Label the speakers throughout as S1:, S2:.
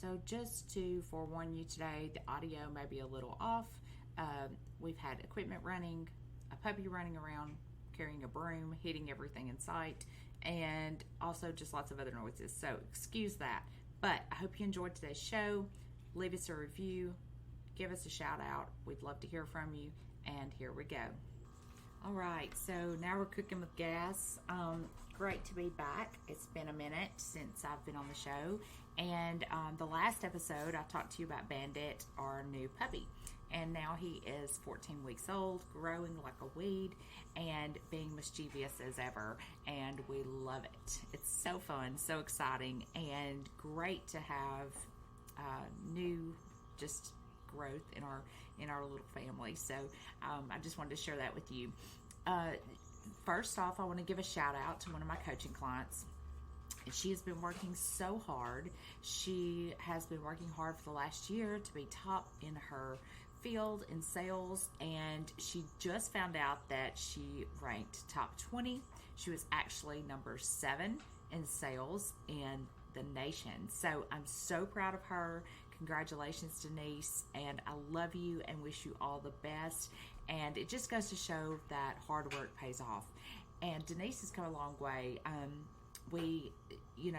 S1: So just to forewarn you today, the audio may be a little off. We've had equipment running, a puppy running around, carrying a broom, hitting everything in sight, and also just lots of other noises. So excuse that. But I hope you enjoyed today's show. Leave us a review. Give us a shout out. We'd love to hear from you. And here we go. All right, so now we're cooking with gas. Great to be back. It's been a minute since I've been on the show. And the last episode, I talked to you about Bandit, our new puppy. And now he is 14 weeks old, growing like a weed, and being mischievous as ever. And we love it. It's so fun, so exciting, and great to have new just growth in our little family. So I just wanted to share that with you. First off, I want to give a shout out to one of my coaching clients. She has been working so hard. She has been working hard for the last year to be top in her field in sales, and she just found out that she ranked top 20. She was actually number 7 in sales in the nation. So I'm so proud of her. Congratulations, Denise, and I love you and wish you all the best. And it just goes to show that hard work pays off. And Denise has come a long way.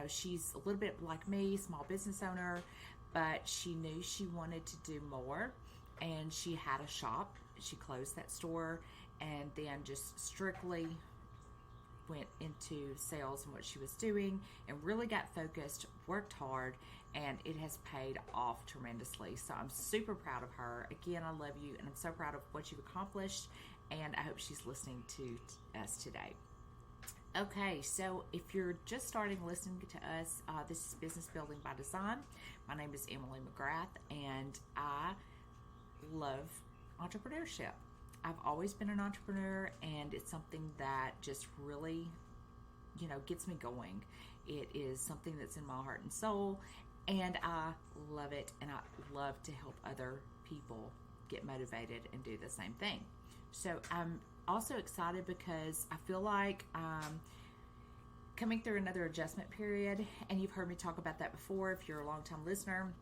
S1: She's a little bit like me, small business owner, but she knew she wanted to do more, and she had a shop. She closed that store and then just strictly went into sales and what she was doing and really got focused, worked hard, and it has paid off tremendously. So I'm super proud of her. Again, I love you, and I'm so proud of what you've accomplished, and I hope she's listening to us today. Okay, so if you're just starting listening to us, this is Business Building by Design. My name is Emily McGrath, and I love entrepreneurship. I've always been an entrepreneur, and it's something that just really, gets me going. It is something that's in my heart and soul, and I love it, and I love to help other people get motivated and do the same thing. So I'm also excited because I feel like I'm coming through another adjustment period, and you've heard me talk about that before if you're a long-time listener.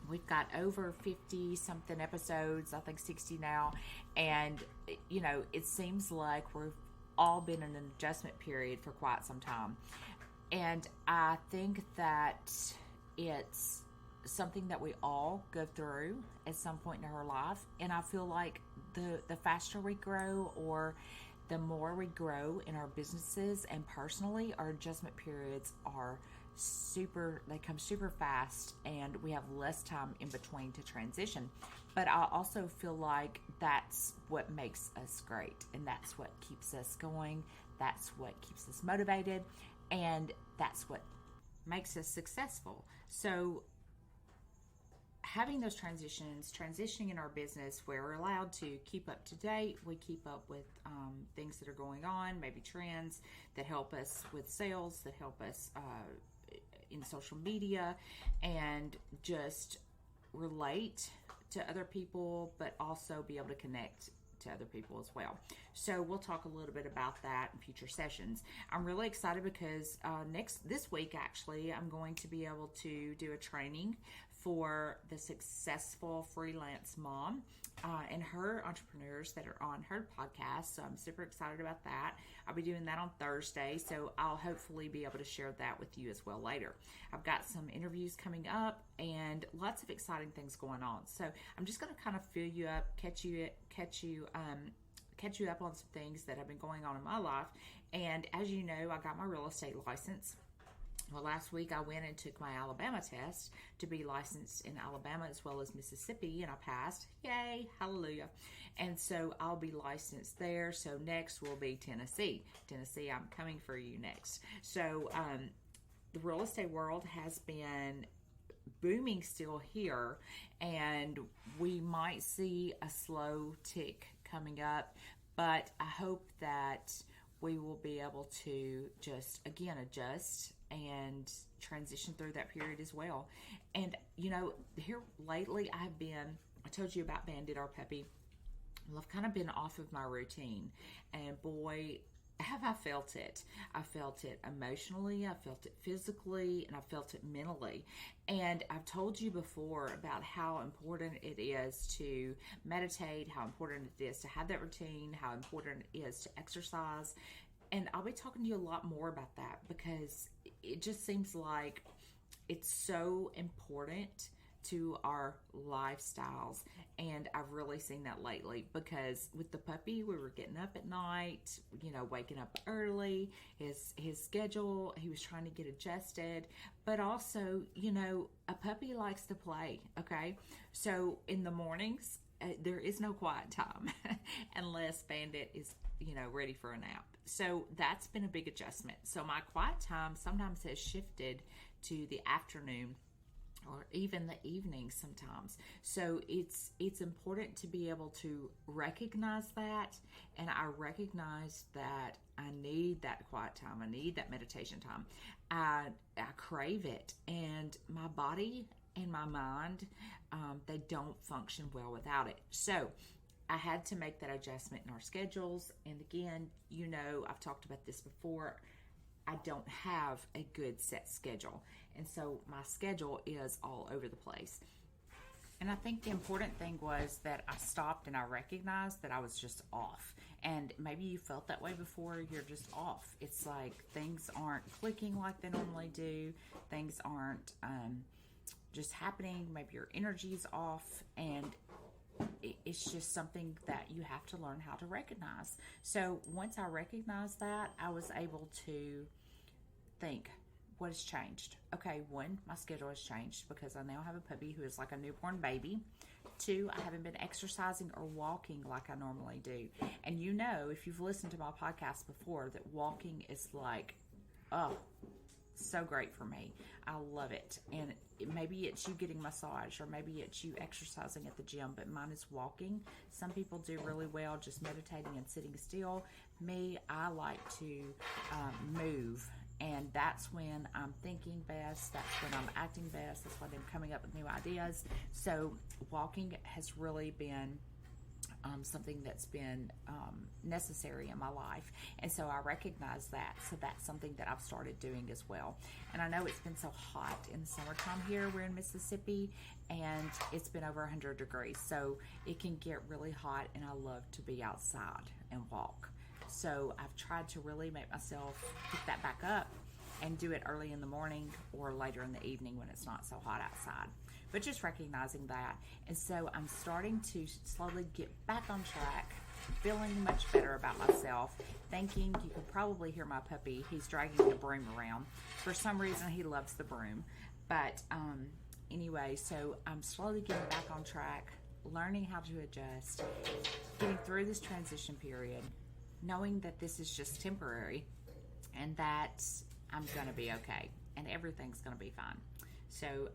S1: We've got over 50 something episodes, I think 60 now, and it seems like we've all been in an adjustment period for quite some time. And I think that it's something that we all go through at some point in our life, and I feel like the faster we grow, or the more we grow in our businesses and personally, our adjustment periods they come super fast, and we have less time in between to transition. But I also feel like that's what makes us great, and that's what keeps us going, that's what keeps us motivated, and that's what makes us successful. So having those transitioning in our business where we're allowed to keep up to date, we keep up with things that are going on, maybe trends that help us with sales, that help us in social media, and just relate to other people, but also be able to connect to other people as well. So we'll talk a little bit about that in future sessions. I'm really excited because this week actually I'm going to be able to do a training for the successful freelance mom and her entrepreneurs that are on her podcast. So I'm super excited about that. I'll be doing that on Thursday, so I'll hopefully be able to share that with you as well later. I've got some interviews coming up and lots of exciting things going on. So I'm just going to kind of fill you up, catch you up on some things that have been going on in my life. And as you know, I got my real estate license. Well, last week I went and took my Alabama test to be licensed in Alabama as well as Mississippi, and I passed. Yay, hallelujah. And so I'll be licensed there. So next will be Tennessee. Tennessee, I'm coming for you next. So the real estate world has been booming still here, and we might see a slow tick coming up, but I hope that we will be able to just again adjust and transition through that period as well. And here lately I told you about Bandit, our puppy. Well, I've kind of been off of my routine, and boy, have I felt it? I felt it emotionally, I felt it physically, and I felt it mentally. And I've told you before about how important it is to meditate, how important it is to have that routine, how important it is to exercise. And I'll be talking to you a lot more about that because it just seems like it's so important to our lifestyles. And I've really seen that lately because with the puppy, we were getting up at night, waking up early, his schedule, he was trying to get adjusted, but also, a puppy likes to play. Okay. So in the mornings, there is no quiet time unless Bandit is, ready for a nap. So that's been a big adjustment. So my quiet time sometimes has shifted to the afternoon or even the evening sometimes. So it's important to be able to recognize that, and I recognize that I need that quiet time. I need that meditation time. I crave it, and my body and my mind, they don't function well without it. So I had to make that adjustment in our schedules. And again, I've talked about this before. I don't have a good set schedule. And so my schedule is all over the place. And I think the important thing was that I stopped and I recognized that I was just off. And maybe you felt that way before. You're just off. It's like things aren't clicking like they normally do. Things aren't just happening. Maybe your energy is off. And it's just something that you have to learn how to recognize. So once I recognized that, I was able to think, what has changed? Okay, one, my schedule has changed because I now have a puppy who is like a newborn baby. Two, I haven't been exercising or walking like I normally do. And if you've listened to my podcast before, that walking is like, so great for me. I love it. And maybe it's you getting massage, or maybe it's you exercising at the gym, but mine is walking. Some people do really well just meditating and sitting still. Me, I like to move, and that's when I'm thinking best. That's when I'm acting best. That's when I'm coming up with new ideas. So walking has really been something that's been necessary in my life. And so I recognize that. So that's something that I've started doing as well. And I know it's been so hot in the summertime here. We're in Mississippi, and it's been over 100 degrees. So it can get really hot, and I love to be outside and walk. So I've tried to really make myself pick that back up and do it early in the morning or later in the evening when it's not so hot outside. But just recognizing that. And so I'm starting to slowly get back on track, feeling much better about myself, thinking, you can probably hear my puppy. He's dragging the broom around. For some reason, he loves the broom. But anyway, so I'm slowly getting back on track, learning how to adjust, getting through this transition period, knowing that this is just temporary and that I'm going to be okay and everything's going to be fine. So,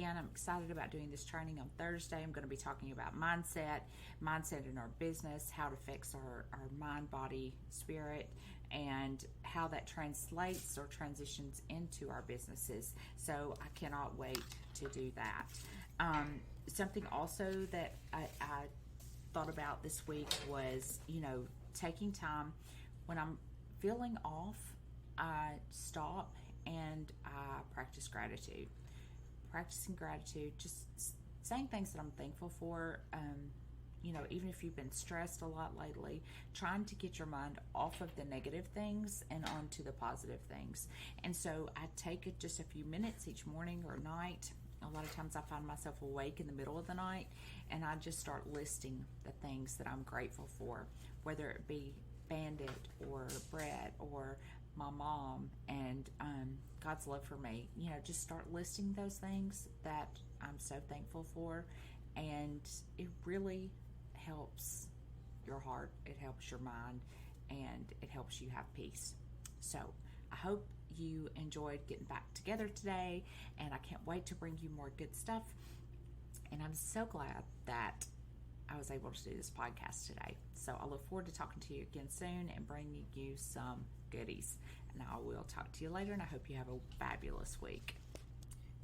S1: I'm excited about doing this training on Thursday. I'm going to be talking about mindset in our business, how it affects our mind, body, spirit, and how that translates or transitions into our businesses. So I cannot wait to do that. Something also that I thought about this week was, taking time when I'm feeling off, I stop and I practice gratitude. Practicing gratitude, just saying things that I'm thankful for, even if you've been stressed a lot lately, trying to get your mind off of the negative things and onto the positive things. And so I take just a few minutes each morning or night. A lot of times I find myself awake in the middle of the night, and I just start listing the things that I'm grateful for, whether it be Bandit or bread or my mom and God's love for me. Just start listing those things that I'm so thankful for, and it really helps your heart, it helps your mind, and it helps you have peace. So I hope you enjoyed getting back together today, and I can't wait to bring you more good stuff. And I'm so glad that I was able to do this podcast today. So I look forward to talking to you again soon and bringing you some goodies. And I will talk to you later, and I hope you have a fabulous week.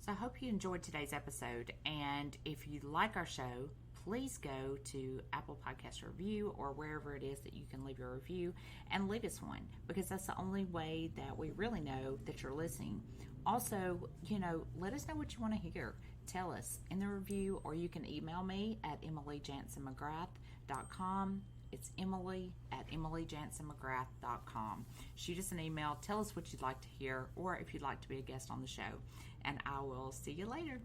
S1: So I hope you enjoyed today's episode, and if you like our show, please go to Apple Podcast Review or wherever it is that you can leave your review and leave us one, because that's the only way that we really know that you're listening. Also, let us know what you want to hear. Tell us in the review, or you can email me at emilyjansenmcgrath.com. It's Emily@emilyjansenmcgrath.com. Shoot us an email. Tell us what you'd like to hear, or if you'd like to be a guest on the show. And I will see you later.